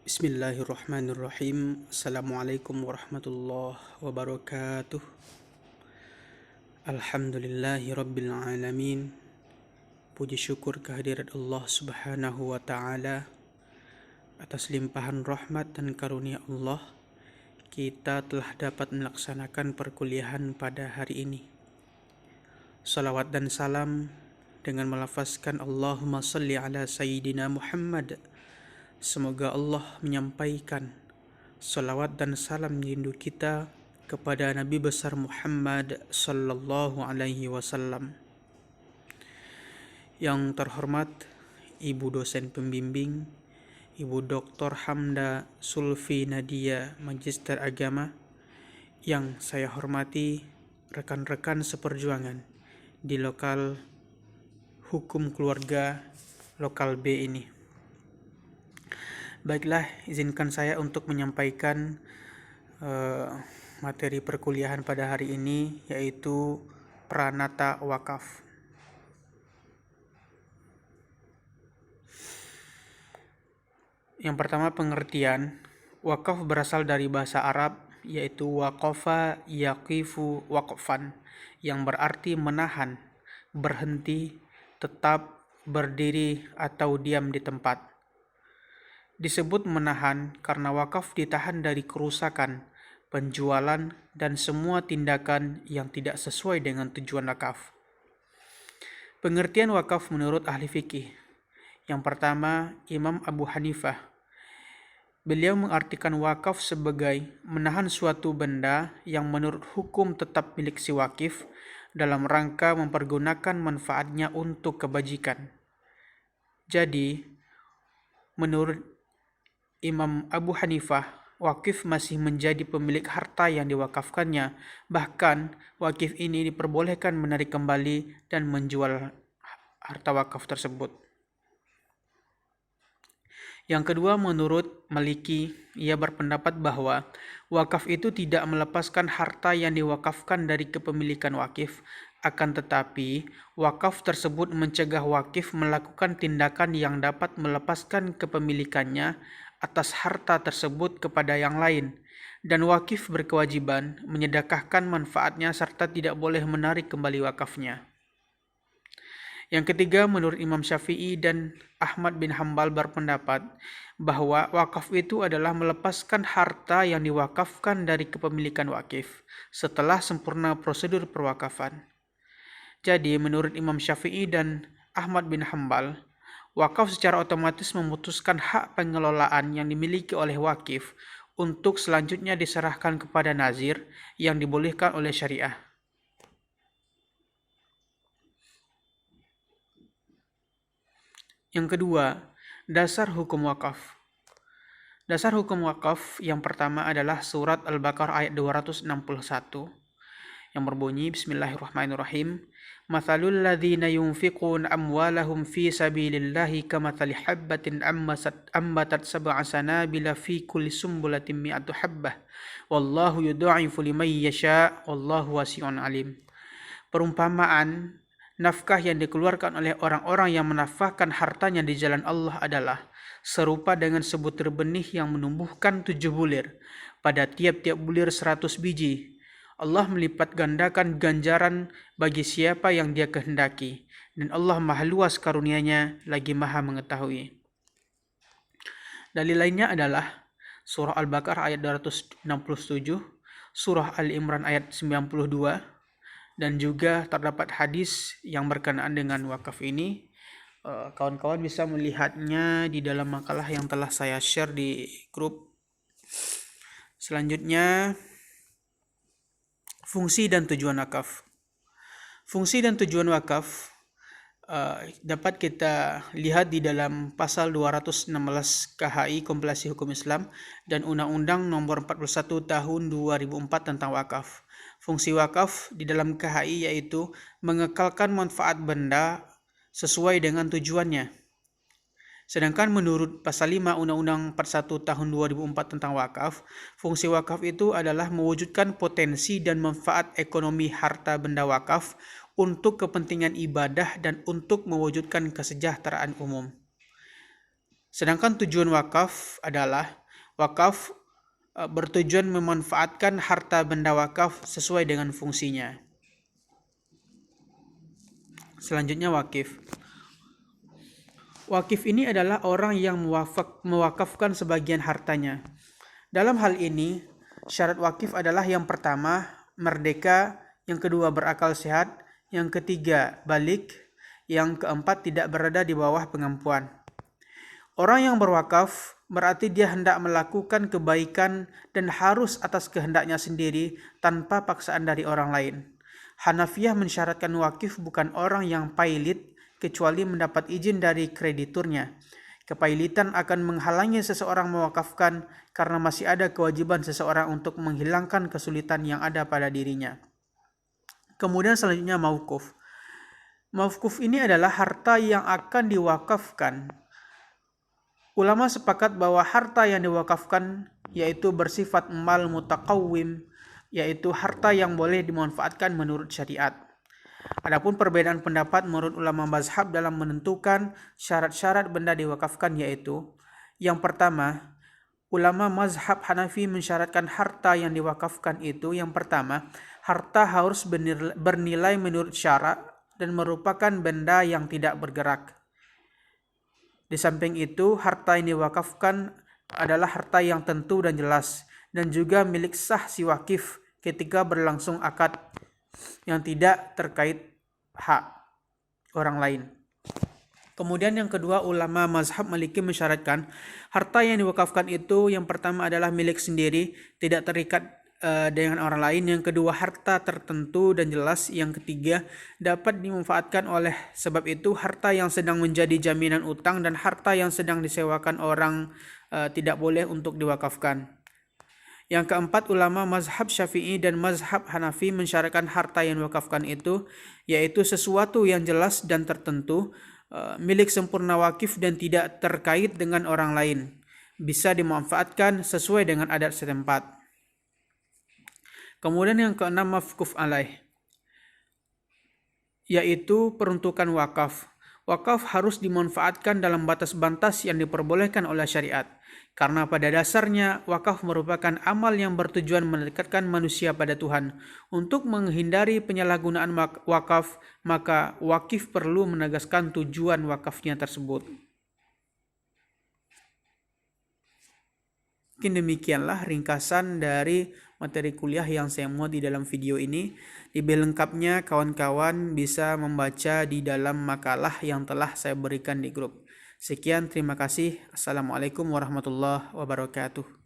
Bismillahirrahmanirrahim. Assalamualaikum warahmatullahi wabarakatuh. Alhamdulillahi rabbil alamin. Puji syukur kehadirat Allah subhanahu wa ta'ala. Atas limpahan rahmat dan karunia Allah, kita telah dapat melaksanakan perkuliahan pada hari ini. Salawat dan salam dengan melafazkan Allahumma salli ala Sayyidina Muhammad. Semoga Allah menyampaikan salawat dan salam rindu kita kepada Nabi besar Muhammad sallallahu alaihi wasallam. Yang terhormat Ibu dosen pembimbing, Ibu Dr. Hamda Sulfi Nadia, Magister Agama. Yang saya hormati rekan-rekan seperjuangan di lokal hukum keluarga lokal B ini. Baiklah, izinkan saya untuk menyampaikan materi perkuliahan pada hari ini, yaitu Pranata Wakaf. Yang pertama, pengertian. Wakaf berasal dari bahasa Arab, yaitu waqafa yaqifu waqfan, yang berarti menahan, berhenti, tetap, berdiri, atau diam di tempat. Disebut menahan karena wakaf ditahan dari kerusakan, penjualan, dan semua tindakan yang tidak sesuai dengan tujuan wakaf. Pengertian wakaf menurut ahli fikih. Yang pertama, Imam Abu Hanifah. Beliau mengartikan wakaf sebagai menahan suatu benda yang menurut hukum tetap milik si wakif dalam rangka mempergunakan manfaatnya untuk kebajikan. Jadi, menurut Imam Abu Hanifah, wakif masih menjadi pemilik harta yang diwakafkannya. Bahkan, wakif ini diperbolehkan menarik kembali dan menjual harta wakaf tersebut. Yang kedua, menurut Maliki, ia berpendapat bahwa wakaf itu tidak melepaskan harta yang diwakafkan dari kepemilikan wakif. Akan tetapi, wakaf tersebut mencegah wakif melakukan tindakan yang dapat melepaskan kepemilikannya atas harta tersebut kepada yang lain, dan wakif berkewajiban menyedekahkan manfaatnya serta tidak boleh menarik kembali wakafnya. Yang ketiga, menurut Imam Syafi'i dan Ahmad bin Hambal berpendapat bahwa wakaf itu adalah melepaskan harta yang diwakafkan dari kepemilikan wakif setelah sempurna prosedur perwakafan. Jadi, menurut Imam Syafi'i dan Ahmad bin Hambal, wakaf secara otomatis memutuskan hak pengelolaan yang dimiliki oleh wakif untuk selanjutnya diserahkan kepada nazir yang dibolehkan oleh syariah. Yang kedua, dasar hukum wakaf. Dasar hukum wakaf yang pertama adalah surat Al-Baqarah ayat 261 yang berbunyi Bismillahirrahmanirrahim. Mathalul ladzina yunfiqun amwalahum fi sabilillahi kamathali habbatin ambatat sab'a sanabila fi kulli sumbulatin mi'atu habbah wallahu yudha'ifu liman yasha wallahu wasi'un alim. Perumpamaan nafkah yang dikeluarkan oleh orang-orang yang menafkahkan hartanya di jalan Allah adalah serupa dengan sebutir benih yang menumbuhkan 7 bulir. Pada tiap-tiap bulir 100 biji. Allah melipat gandakan ganjaran bagi siapa yang Dia kehendaki, dan Allah maha luas karunia-Nya lagi maha mengetahui. Dalil lainnya adalah surah Al-Baqarah ayat 267, surah Al-Imran ayat 92, dan juga terdapat hadis yang berkenaan dengan wakaf ini. Kawan-kawan bisa melihatnya di dalam makalah yang telah saya share di grup. Selanjutnya, fungsi dan tujuan wakaf. Fungsi dan tujuan wakaf dapat kita lihat di dalam pasal 216 KHI Kompilasi Hukum Islam dan Undang-Undang Nomor 41 Tahun 2004 tentang wakaf. Fungsi wakaf di dalam KHI yaitu mengekalkan manfaat benda sesuai dengan tujuannya. Sedangkan menurut pasal 5 Undang-Undang 41 Tahun 2004 tentang wakaf, fungsi wakaf itu adalah mewujudkan potensi dan manfaat ekonomi harta benda wakaf untuk kepentingan ibadah dan untuk mewujudkan kesejahteraan umum. Sedangkan tujuan wakaf adalah wakaf bertujuan memanfaatkan harta benda wakaf sesuai dengan fungsinya. Selanjutnya wakif. Wakif ini adalah orang yang mewakafkan sebagian hartanya. Dalam hal ini, syarat wakif adalah yang pertama, merdeka, yang kedua berakal sehat, yang ketiga balik, yang keempat tidak berada di bawah pengampuan. Orang yang berwakaf berarti dia hendak melakukan kebaikan dan harus atas kehendaknya sendiri tanpa paksaan dari orang lain. Hanafiyah mensyaratkan wakif bukan orang yang pailit kecuali mendapat izin dari krediturnya. Kepailitan akan menghalangi seseorang mewakafkan karena masih ada kewajiban seseorang untuk menghilangkan kesulitan yang ada pada dirinya. Kemudian selanjutnya mauquf. Mauquf ini adalah harta yang akan diwakafkan. Ulama sepakat bahwa harta yang diwakafkan yaitu bersifat mal mutaqawwim, yaitu harta yang boleh dimanfaatkan menurut syariat. Adapun perbedaan pendapat menurut ulama mazhab dalam menentukan syarat-syarat benda diwakafkan yaitu, yang pertama, ulama mazhab Hanafi mensyaratkan harta yang diwakafkan itu, yang pertama, harta harus bernilai menurut syarak dan merupakan benda yang tidak bergerak. Di samping itu, harta yang diwakafkan adalah harta yang tentu dan jelas, dan juga milik sah si wakif ketika berlangsung akad yang tidak terkait hak orang lain. Kemudian yang kedua, ulama mazhab Maliki mensyaratkan harta yang diwakafkan itu yang pertama adalah milik sendiri, tidak terikat dengan orang lain. Yang kedua, harta tertentu dan jelas. Yang ketiga, dapat dimanfaatkan oleh sebab itu harta yang sedang menjadi jaminan utang dan harta yang sedang disewakan orang tidak boleh untuk diwakafkan. Yang keempat, ulama mazhab Syafi'i dan mazhab Hanafi mensyaratkan harta yang diwakafkan itu yaitu sesuatu yang jelas dan tertentu, milik sempurna wakif dan tidak terkait dengan orang lain, bisa dimanfaatkan sesuai dengan adat setempat. Kemudian yang keenam, mafkuf alaih, yaitu peruntukan wakaf. Wakaf harus dimanfaatkan dalam batas-batas yang diperbolehkan oleh syariat. Karena pada dasarnya wakaf merupakan amal yang bertujuan mendekatkan manusia pada Tuhan. Untuk menghindari penyalahgunaan wakaf, maka wakif perlu menegaskan tujuan wakafnya tersebut. Mungkin demikianlah ringkasan dari materi kuliah yang saya muat di dalam video ini. Lebih lengkapnya kawan-kawan bisa membaca di dalam makalah yang telah saya berikan di grup. Sekian, terima kasih. Assalamualaikum warahmatullahi wabarakatuh.